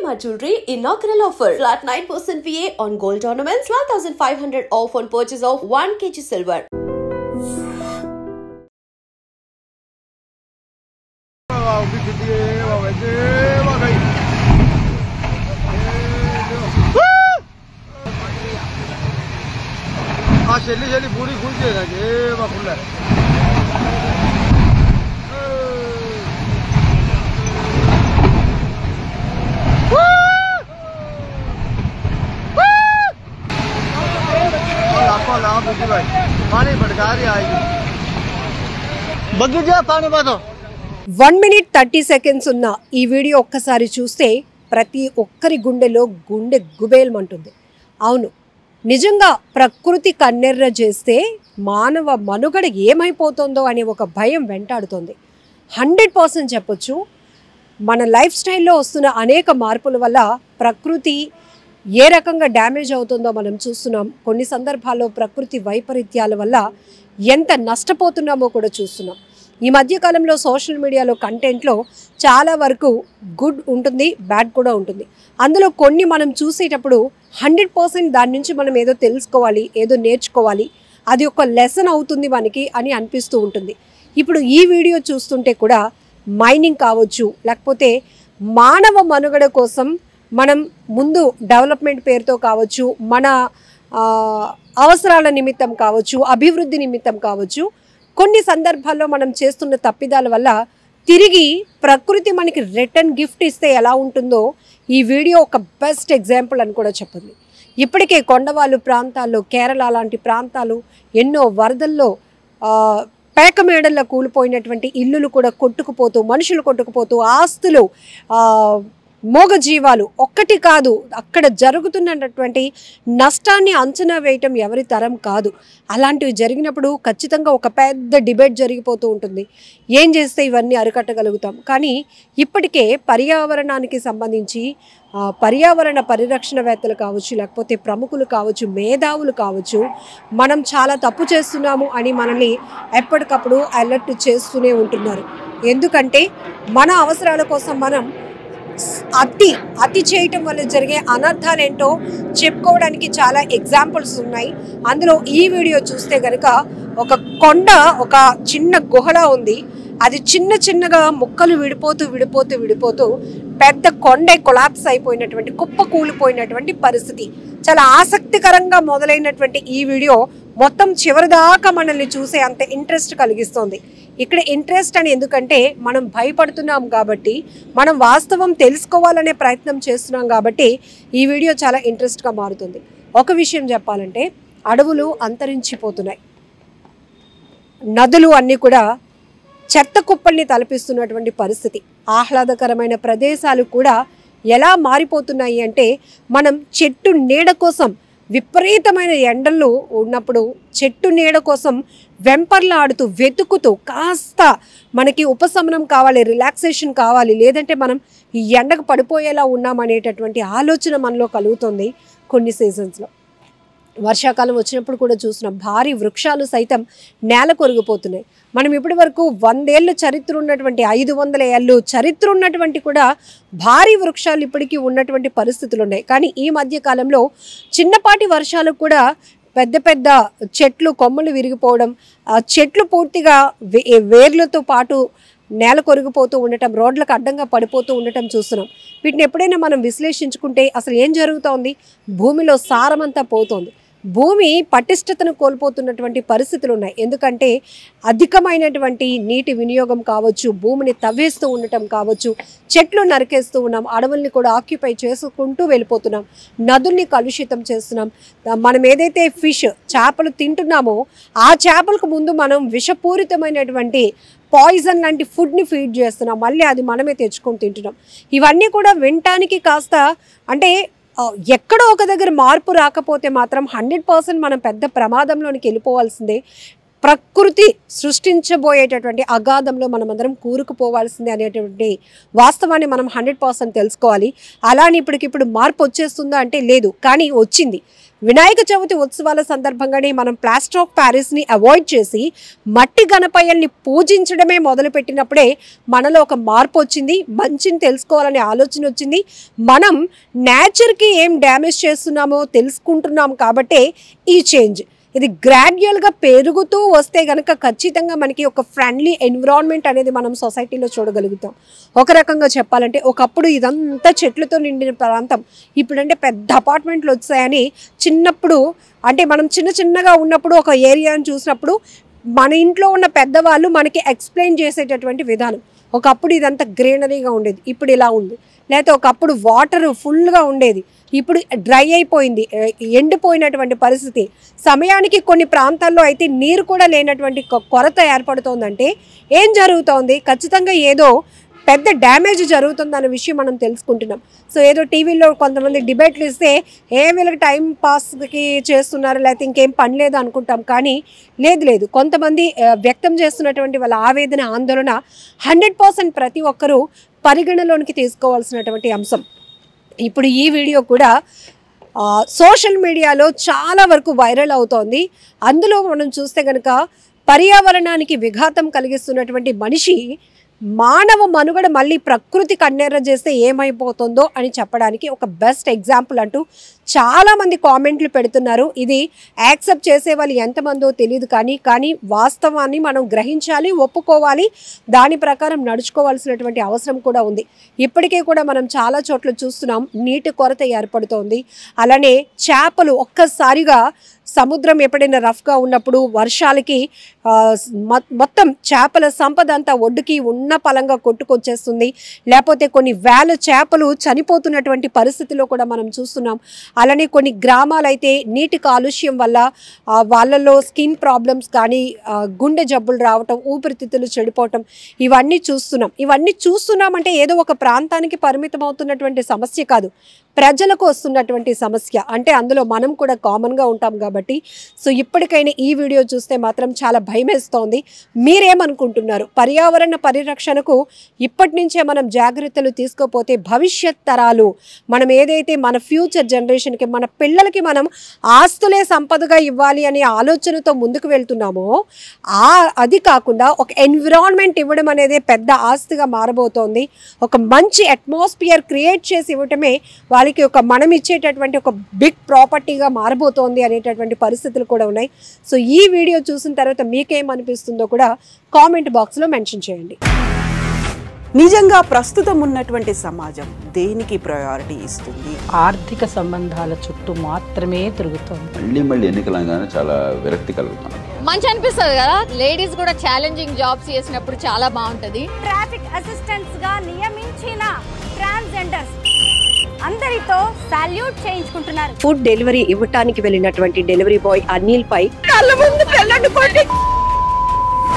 Shalimar Jewelry inaugural offer. Flat 9% VA on gold ornaments, 12,500 off on purchase of 1 kg silver. शेली पूरी खुल जाएगा खुला पानी भड़का रही आएगी बगीचा पानी बातो 1 minute 30 seconds ఉన్న ఈ వీడియో ఒక్కసారి చూస్తే ప్రతి ఒక్కరి గుండెలో గుండె గుబేల్మంటుంది. అవును, నిజంగా ప్రకృతి కన్నెర్ర చేస్తే మానవ మనుగడ ఏమైపోతుందో అనే ఒక భయం వెంటాడుతుంది. 100% చెప్పొచ్చు. మన లైఫ్ స్టైల్లో వస్తున్న అనేక మార్పుల వల్ల ప్రకృతి ఏ రకంగా డ్యామేజ్ అవుతుందో మనం చూస్తున్నాం. కొన్ని సందర్భాల్లో ప్రకృతి వైపరీత్యాల వల్ల ఎంత నష్టపోతున్నామో కూడా చూస్తున్నాం. ఈ మధ్యకాలంలో సోషల్ మీడియాలో కంటెంట్లో చాలా వరకు గుడ్ ఉంటుంది, బ్యాడ్ కూడా ఉంటుంది. అందులో కొన్ని మనం చూసేటప్పుడు 100% దాని నుంచి మనం ఏదో తెలుసుకోవాలి, ఏదో నేర్చుకోవాలి, అది ఒక లెసన్ అవుతుంది మనకి అని అనిపిస్తూ ఉంటుంది. ఇప్పుడు ఈ వీడియో చూస్తుంటే కూడా మైనింగ్ కావచ్చు, లేకపోతే మానవ మనుగడ కోసం మనం ముందు డెవలప్మెంట్ పేరుతో కావచ్చు, మన అవసరాల నిమిత్తం కావచ్చు, అభివృద్ధి నిమిత్తం కావచ్చు, కొన్ని సందర్భాల్లో మనం చేస్తున్న తప్పిదాల వల్ల తిరిగి ప్రకృతి మనకి రిటర్న్ గిఫ్ట్ ఇస్తే ఎలా ఉంటుందో ఈ వీడియో ఒక బెస్ట్ ఎగ్జాంపుల్ అని కూడా చెప్పండి. ఇప్పటికే కొండవాళ్ళు ప్రాంతాల్లో, కేరళ లాంటి ప్రాంతాలు ఎన్నో వరదల్లో పేకమేడల్లో కూలిపోయినటువంటి ఇల్లులు కూడా కొట్టుకుపోతూ, మనుషులు కొట్టుకుపోతూ, ఆస్తులు, మూగజీవాలు ఒక్కటి కాదు, అక్కడ జరుగుతున్నటువంటి నష్టాన్ని అంచనా వేయటం ఎవరి తరం కాదు. అలాంటివి జరిగినప్పుడు ఖచ్చితంగా ఒక పెద్ద డిబేట్ జరిగిపోతూ ఉంటుంది. ఏం చేస్తే ఇవన్నీ అరికట్టగలుగుతాం? కానీ ఇప్పటికే పర్యావరణానికి సంబంధించి పర్యావరణ పరిరక్షణవేత్తలు కావచ్చు, లేకపోతే ప్రముఖులు కావచ్చు, మేధావులు కావచ్చు, మనం చాలా తప్పు చేస్తున్నాము అని మనల్ని ఎప్పటికప్పుడు అలర్ట్ చేస్తూనే ఉంటున్నారు. ఎందుకంటే మన అవసరాల కోసం మనం అతి చేయటం వల్ల జరిగే అనర్థాలు ఏంటో చెప్పుకోవడానికి చాలా ఎగ్జాంపుల్స్ ఉన్నాయి. అందులో ఈ వీడియో చూస్తే కనుక ఒక కొండ, ఒక చిన్న గుహలా ఉంది. అది చిన్నగా ముక్కలు విడిపోతూ పెద్ద కొండే కొలాప్స్ అయిపోయినటువంటి, కుప్ప కూలిపోయినటువంటి పరిస్థితి. చాలా ఆసక్తికరంగా మొదలైనటువంటి ఈ వీడియో మొత్తం చివరిదాకా మనల్ని చూసే అంత ఇంట్రెస్ట్ కలిగిస్తుంది. ఇక్కడ ఇంట్రెస్ట్ అని ఎందుకంటే మనం భయపడుతున్నాం కాబట్టి, మనం వాస్తవం తెలుసుకోవాలనే ప్రయత్నం చేస్తున్నాం కాబట్టి ఈ వీడియో చాలా ఇంట్రెస్ట్గా మారుతుంది. ఒక విషయం చెప్పాలంటే, అడవులు అంతరించిపోతున్నాయి, నదులు అన్నీ కూడా చెత్త కుప్పల్ని తలపిస్తున్నటువంటి పరిస్థితి. ఆహ్లాదకరమైన ప్రదేశాలు కూడా ఎలా మారిపోతున్నాయి అంటే, మనం చెట్టు నీడ కోసం విపరీతమైన ఎండలు ఉన్నప్పుడు చెట్టు నీడ కోసం వెంపర్లాడుతూ వెతుకుతూ కాస్త మనకి ఉపశమనం కావాలి, రిలాక్సేషన్ కావాలి, లేదంటే మనం ఈ ఎండకు పడిపోయేలా ఉన్నామనేటటువంటి ఆలోచన మనలో కలుగుతుంది. కొన్ని సీజన్స్లో వర్షాకాలం వచ్చినప్పుడు కూడా చూస్తున్నాం, భారీ వృక్షాలు సైతం నేల కొరిగిపోతున్నాయి. మనం ఇప్పటి వరకు 100 ఏళ్ళ చరిత్ర ఉన్నటువంటి, 500 ఏళ్ళు చరిత్ర ఉన్నటువంటి కూడా భారీ వృక్షాలు ఇప్పటికీ ఉన్నటువంటి పరిస్థితులు ఉన్నాయి. కానీ ఈ మధ్య కాలంలో చిన్నపాటి వర్షాలకు కూడా పెద్ద చెట్లు కొమ్మలు విరిగిపోవడం, చెట్లు పూర్తిగా వేర్లతో పాటు నేల కొరిగిపోతూ ఉండటం, రోడ్లకు అడ్డంగా పడిపోతూ ఉండటం చూస్తున్నాం. వీటిని ఎప్పుడైనా మనం విశ్లేషించుకుంటే అసలు ఏం జరుగుతోంది? భూమిలో సారమంతా పోతోంది. భూమి పటిష్టతను కోల్పోతున్నటువంటి పరిస్థితులు ఉన్నాయి. ఎందుకంటే అధికమైనటువంటి నీటి వినియోగం కావచ్చు, భూమిని తవ్వేస్తూ ఉండటం కావచ్చు, చెట్లు నరికేస్తూ ఉన్నాం, అడవుల్ని కూడా ఆక్యుపై చేసుకుంటూ వెళ్ళిపోతున్నాం, నదుల్ని కలుషితం చేస్తున్నాం. మనం ఏదైతే ఫిష్, చేపలు తింటున్నామో ఆ చేపలకు ముందు మనం విషపూరితమైనటువంటి పాయిజన్ లాంటి ఫుడ్ని ఫీడ్ చేస్తున్నాం, మళ్ళీ అది మనమే తెచ్చుకొని తింటున్నాం. ఇవన్నీ కూడా వినటానికి కాస్త అంటే ఎక్కడో ఒక దగ్గర మార్పు రాకపోతే మాత్రం 100% మనం పెద్ద ప్రమాదంలోనికి వెళ్ళిపోవాల్సిందే. ప్రకృతి సృష్టించబోయేటటువంటి అగాధంలో మనమందరం కూరుకుపోవాల్సిందే అనేటువంటి వాస్తవాన్ని మనం 100% తెలుసుకోవాలి. అలానే ఇప్పటికిప్పుడు మార్పు వచ్చేస్తుందా అంటే లేదు, కానీ వచ్చింది. వినాయక చవితి ఉత్సవాల సందర్భంగానే మనం ప్లాస్టర్ ఆఫ్ ప్యారిస్ని అవాయిడ్ చేసి మట్టి గణపయ్యల్ని పూజించడమే మొదలుపెట్టినప్పుడే మనలో ఒక మార్పు వచ్చింది. మంచిని తెలుసుకోవాలనే ఆలోచన వచ్చింది. మనం నేచర్కి ఏం డ్యామేజ్ చేస్తున్నామో తెలుసుకుంటున్నాం కాబట్టే ఈ చేంజ్. ఇది గ్రాడ్యువల్గా పెరుగుతూ వస్తే కనుక ఖచ్చితంగా మనకి ఒక ఫ్రెండ్లీ ఎన్విరాన్మెంట్ అనేది మనం సొసైటీలో చూడగలుగుతాం. ఒక రకంగా చెప్పాలంటే ఒకప్పుడు ఇదంతా చెట్లతో నిండిన ప్రాంతం, ఇప్పుడంటే పెద్ద అపార్ట్మెంట్లు వచ్చాయని చిన్నప్పుడు అంటే మనం చిన్నగా ఉన్నప్పుడు ఒక ఏరియాని చూసినప్పుడు మన ఇంట్లో ఉన్న పెద్దవాళ్ళు మనకి ఎక్స్ప్లెయిన్ చేసేటటువంటి విధానం. ఒకప్పుడు ఇదంతా గ్రీనరీగా ఉండేది, ఇప్పుడు ఇలా ఉంది. లేకపోతే ఒకప్పుడు వాటర్ ఫుల్గా ఉండేది, ఇప్పుడు డ్రై అయిపోయింది, ఎండిపోయినటువంటి పరిస్థితి. సమయానికి కొన్ని ప్రాంతాల్లో అయితే నీరు కూడా లేనటువంటి కొరత ఏర్పడుతోందంటే ఏం జరుగుతోంది? ఖచ్చితంగా ఏదో పెద్ద డ్యామేజ్ జరుగుతుందన్న విషయం మనం తెలుసుకుంటున్నాం. సో ఏదో టీవీలో కొంతమంది డిబేట్లు ఇస్తే వీళ్ళకి టైం పాస్కి చేస్తున్నారు, లేకపోతే ఇంకేం పని లేదు అనుకుంటాం. కానీ లేదు, కొంతమంది వ్యక్తం చేస్తున్నటువంటి వాళ్ళ ఆవేదన, ఆందోళన 100% ప్రతి ఒక్కరూ పరిగణలోనికి తీసుకోవాల్సినటువంటి అంశం. ఇప్పుడు ఈ వీడియో కూడా సోషల్ మీడియాలో చాలా వరకు వైరల్ అవుతోంది. అందులో మనం చూస్తే కనుక పర్యావరణానికి విఘాతం కలిగిస్తున్నటువంటి మనిషి మానవ మనుగడ మళ్ళీ ప్రకృతి కన్నెర్ర చేస్తే ఏమైపోతుందో అని చెప్పడానికి ఒక బెస్ట్ ఎగ్జాంపుల్ అంటూ చాలామంది కామెంట్లు పెడుతున్నారు. ఇది యాక్సెప్ట్ చేసే వాళ్ళు ఎంతమందో తెలియదు, కానీ వాస్తవాన్ని మనం గ్రహించాలి, ఒప్పుకోవాలి, దాని ప్రకారం నడుచుకోవాల్సినటువంటి అవసరం కూడా ఉంది. ఇప్పటికే కూడా మనం చాలా చోట్ల చూస్తున్నాం, నీటి కొరత ఏర్పడుతోంది. అలానే చేపలు ఒక్కసారిగా సముద్రం ఎప్పుడైనా రఫ్గా ఉన్నప్పుడు వర్షాలకి మొత్తం చేపల సంపద అంతా ఒడ్డుకి ఉన్న పలంగా కొట్టుకొచ్చేస్తుంది. లేకపోతే కొన్ని వేల చేపలు చనిపోతున్నటువంటి పరిస్థితిలో కూడా మనం చూస్తున్నాం. అలానే కొన్ని గ్రామాలైతే నీటి కాలుష్యం వల్ల వాళ్ళలో స్కిన్ ప్రాబ్లమ్స్ కానీ, గుండె జబ్బులు రావటం, ఊపిరితిత్తులు చెడిపోవటం, ఇవన్నీ చూస్తున్నామంటే ఏదో ఒక ప్రాంతానికి పరిమితం అవుతున్నటువంటి సమస్య కాదు, ప్రజలకు వస్తున్నటువంటి సమస్య. అంటే అందులో మనం కూడా కామన్గా ఉంటాం కాబట్టి. సో ఇప్పటికైనా ఈ వీడియో చూస్తే మాత్రం చాలా భయమేస్తోంది. మీరేమనుకుంటున్నారు? పర్యావరణ పరిరక్షణకు ఇప్పటి నుంచే మనం జాగ్రత్తలు తీసుకోపోతే భవిష్యత్ తరాలు, మనం ఏదైతే మన ఫ్యూచర్ జనరేషన్కి, మన పిల్లలకి మనం ఆస్తులే సంపదగా ఇవ్వాలి అనే ఆలోచనతో ముందుకు వెళ్తున్నామో, అది కాకుండా ఒక ఎన్విరాన్మెంట్ ఇవ్వడం అనేది పెద్ద ఆస్తిగా మారబోతోంది. ఒక మంచి అట్మాస్ఫియర్ క్రియేట్ చేసి ఇవ్వటమే వాళ్ళకి ఒక మనం ఇచ్చేటటువంటి ఒక బిగ్ ప్రాపర్టీగా మారబోతోంది అనేటటువంటి పరిస్థితులు కూడా ఉన్నాయి. సో ఈ వీడియో చూసిన తర్వాత మీకేమనిపిస్తుందో కూడా కామెంట్ బాక్స్లో మెన్షన్ చేయండి. నిజంగా ప్రస్తుతం ఉన్నటువంటి సమాజం దేనికి ప్రయారిటీ ఇస్తుంది? ఆర్థిక సంబంధాల చుట్టూ మాత్రమే తిరుగుతుంది. మళ్ళీ ఎన్నికలంగానే చాలా విరక్తి కలుగుతుంది. మంచి అనిపిస్తుంది కదా, లేడీస్ కూడా ఛాలెంజింగ్ జాబ్స్ చేసినప్పుడు చాలా బాగుంటది. ట్రాఫిక్ అసిస్టెంట్స్ గా నియమించిన ట్రాన్స్జెండర్స్ అందరితో సాల్యూట్ చేయించుకుంటున్నారు. ఫుడ్ డెలివరీ ఇవ్వటానికి వెళ్ళినటువంటి డెలివరీ బాయ్ అనిల్ పై కళ్ళ ముందు